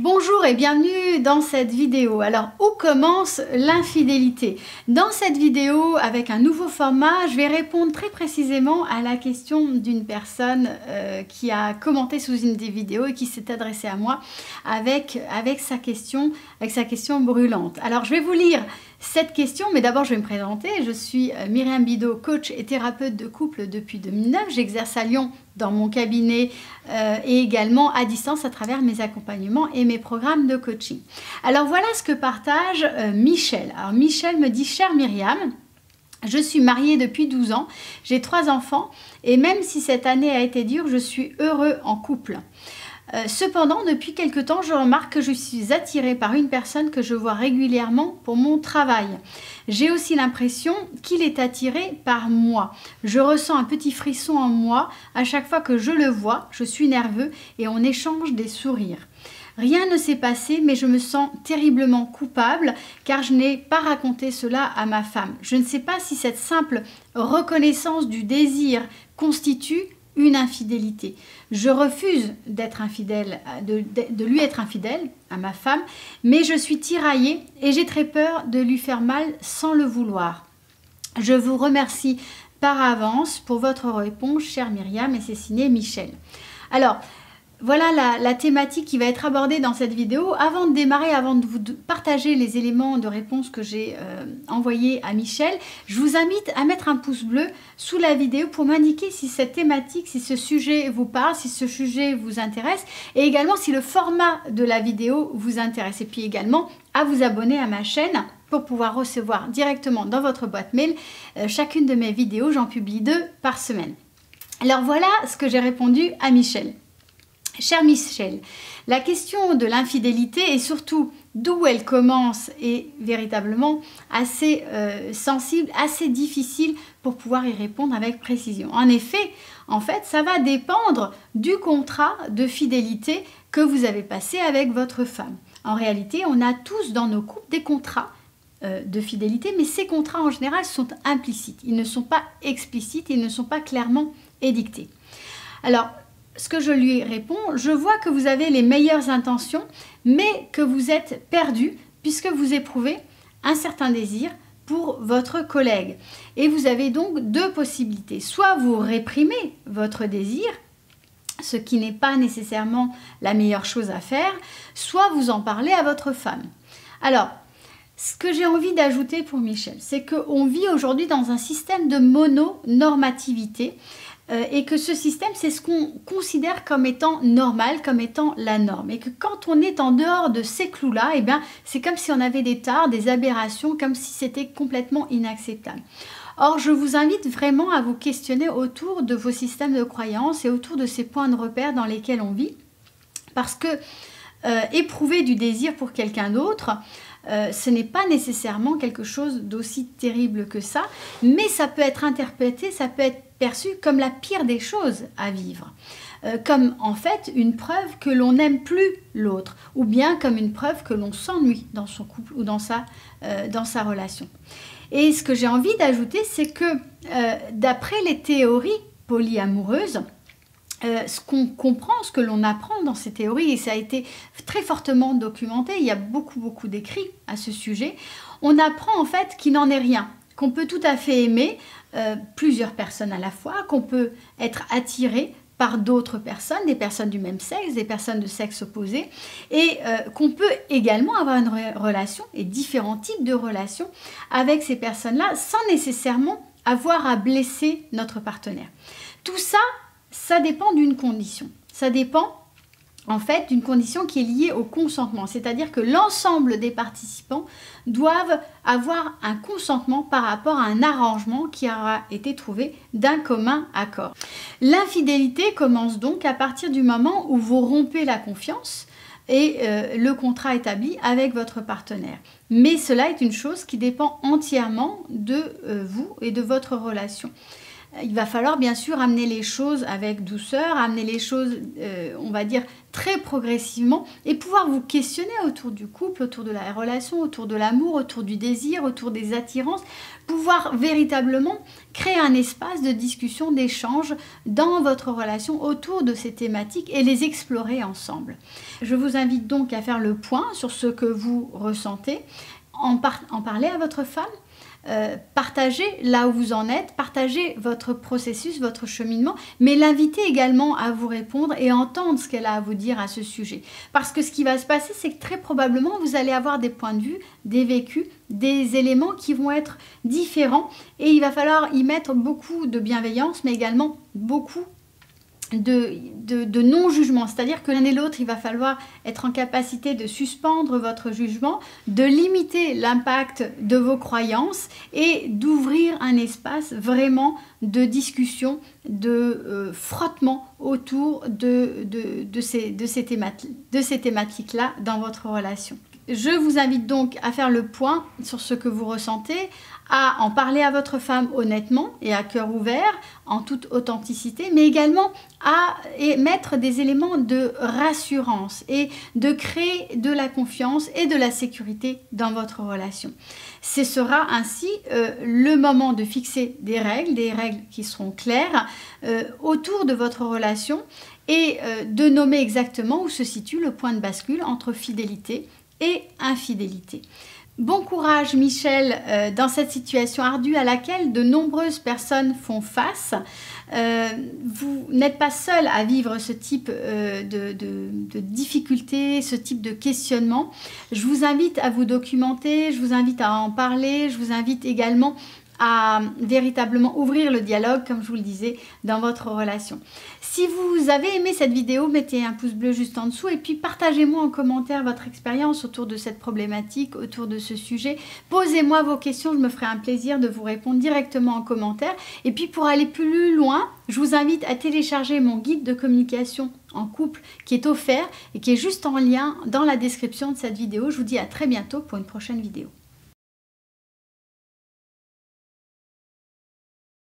Bonjour et bienvenue dans cette vidéo. Alors, où commence l'infidélité? Dans cette vidéo, avec un nouveau format, je vais répondre très précisément à la question d'une personne qui a commenté sous une des vidéos et qui s'est adressée à moi avec sa question brûlante. Alors, je vais vous lire cette question, mais d'abord je vais me présenter. Je suis Myriam Bidot, coach et thérapeute de couple depuis 2009. J'exerce à Lyon dans mon cabinet et également à distance à travers mes accompagnements et mes programmes de coaching. Alors voilà ce que partage Michel. Alors Michel me dit: chère Myriam, je suis mariée depuis 12 ans, j'ai 3 enfants et même si cette année a été dure, je suis heureux en couple. Cependant, depuis quelque temps, je remarque que je suis attirée par une personne que je vois régulièrement pour mon travail. J'ai aussi l'impression qu'il est attiré par moi. Je ressens un petit frisson en moi. À chaque fois que je le vois, je suis nerveux et on échange des sourires. Rien ne s'est passé, mais je me sens terriblement coupable car je n'ai pas raconté cela à ma femme. Je ne sais pas si cette simple reconnaissance du désir constitue une infidélité. Je refuse d'être infidèle, de lui être infidèle à ma femme, mais je suis tiraillée et j'ai très peur de lui faire mal sans le vouloir. Je vous remercie par avance pour votre réponse, chère Myriam, et c'est signé Michel. Alors, voilà la thématique qui va être abordée dans cette vidéo. Avant de démarrer, avant de vous partager les éléments de réponse que j'ai envoyés à Michel, je vous invite à mettre un pouce bleu sous la vidéo pour m'indiquer si cette thématique, si ce sujet vous parle, si ce sujet vous intéresse et également si le format de la vidéo vous intéresse. Et puis également à vous abonner à ma chaîne pour pouvoir recevoir directement dans votre boîte mail chacune de mes vidéos. J'en publie 2 par semaine. Alors voilà ce que j'ai répondu à Michel. Cher Michel, la question de l'infidélité et surtout d'où elle commence est véritablement assez sensible, assez difficile pour pouvoir y répondre avec précision. En effet, ça va dépendre du contrat de fidélité que vous avez passé avec votre femme. En réalité, on a tous dans nos couples des contrats de fidélité, mais ces contrats en général sont implicites. Ils ne sont pas explicites, ils ne sont pas clairement édictés. Alors, ce que je lui réponds, je vois que vous avez les meilleures intentions, mais que vous êtes perdu puisque vous éprouvez un certain désir pour votre collègue. Et vous avez donc 2 possibilités. Soit vous réprimez votre désir, ce qui n'est pas nécessairement la meilleure chose à faire, soit vous en parlez à votre femme. Alors, ce que j'ai envie d'ajouter pour Michel, c'est qu'on vit aujourd'hui dans un système de mononormativité et que ce système, c'est ce qu'on considère comme étant normal, comme étant la norme. Et que quand on est en dehors de ces clous-là, eh bien, c'est comme si on avait des tares, des aberrations, comme si c'était complètement inacceptable. Or, je vous invite vraiment à vous questionner autour de vos systèmes de croyances et autour de ces points de repère dans lesquels on vit. Parce que éprouver du désir pour quelqu'un d'autre, ce n'est pas nécessairement quelque chose d'aussi terrible que ça, mais ça peut être interprété, ça peut être perçu comme la pire des choses à vivre. Comme en fait une preuve que l'on n'aime plus l'autre, ou bien comme une preuve que l'on s'ennuie dans son couple ou dans sa relation. Et ce que j'ai envie d'ajouter, c'est que d'après les théories polyamoureuses, ce qu'on comprend, ce que l'on apprend dans ces théories, et ça a été très fortement documenté, il y a beaucoup d'écrits à ce sujet, on apprend en fait qu'il n'en est rien, qu'on peut tout à fait aimer plusieurs personnes à la fois, qu'on peut être attiré par d'autres personnes, des personnes du même sexe, des personnes de sexe opposé, et qu'on peut également avoir une relation, et différents types de relations avec ces personnes-là, sans nécessairement avoir à blesser notre partenaire. Tout ça, ça dépend d'une condition. Ça dépend en fait d'une condition qui est liée au consentement. C'est-à-dire que l'ensemble des participants doivent avoir un consentement par rapport à un arrangement qui aura été trouvé d'un commun accord. L'infidélité commence donc à partir du moment où vous rompez la confiance et le contrat établi avec votre partenaire. Mais cela est une chose qui dépend entièrement de vous et de votre relation. Il va falloir bien sûr amener les choses avec douceur, amener les choses, on va dire, très progressivement et pouvoir vous questionner autour du couple, autour de la relation, autour de l'amour, autour du désir, autour des attirances, pouvoir véritablement créer un espace de discussion, d'échange dans votre relation autour de ces thématiques et les explorer ensemble. Je vous invite donc à faire le point sur ce que vous ressentez, en parler à votre femme, partagez là où vous en êtes, partagez votre processus, votre cheminement, mais l'invitez également à vous répondre et entendre ce qu'elle a à vous dire à ce sujet. Parce que ce qui va se passer, c'est que très probablement, vous allez avoir des points de vue, des vécus, des éléments qui vont être différents et il va falloir y mettre beaucoup de bienveillance, mais également beaucoup de non-jugement, c'est-à-dire que l'un et l'autre, il va falloir être en capacité de suspendre votre jugement, de limiter l'impact de vos croyances et d'ouvrir un espace vraiment de discussion, de frottement autour de ces thématiques-là dans votre relation. Je vous invite donc à faire le point sur ce que vous ressentez, à en parler à votre femme honnêtement et à cœur ouvert, en toute authenticité, mais également à mettre des éléments de rassurance et de créer de la confiance et de la sécurité dans votre relation. Ce sera ainsi le moment de fixer des règles qui seront claires autour de votre relation et de nommer exactement où se situe le point de bascule entre fidélité et infidélité. Bon courage Michel dans cette situation ardue à laquelle de nombreuses personnes font face. Vous n'êtes pas seul à vivre ce type de difficultés, ce type de questionnement. Je vous invite à vous documenter, je vous invite à en parler, je vous invite également à véritablement ouvrir le dialogue, comme je vous le disais, dans votre relation. Si vous avez aimé cette vidéo, mettez un pouce bleu juste en dessous et puis partagez-moi en commentaire votre expérience autour de cette problématique, autour de ce sujet. Posez-moi vos questions, je me ferai un plaisir de vous répondre directement en commentaire. Et puis pour aller plus loin, je vous invite à télécharger mon guide de communication en couple qui est offert et qui est juste en lien dans la description de cette vidéo. Je vous dis à très bientôt pour une prochaine vidéo.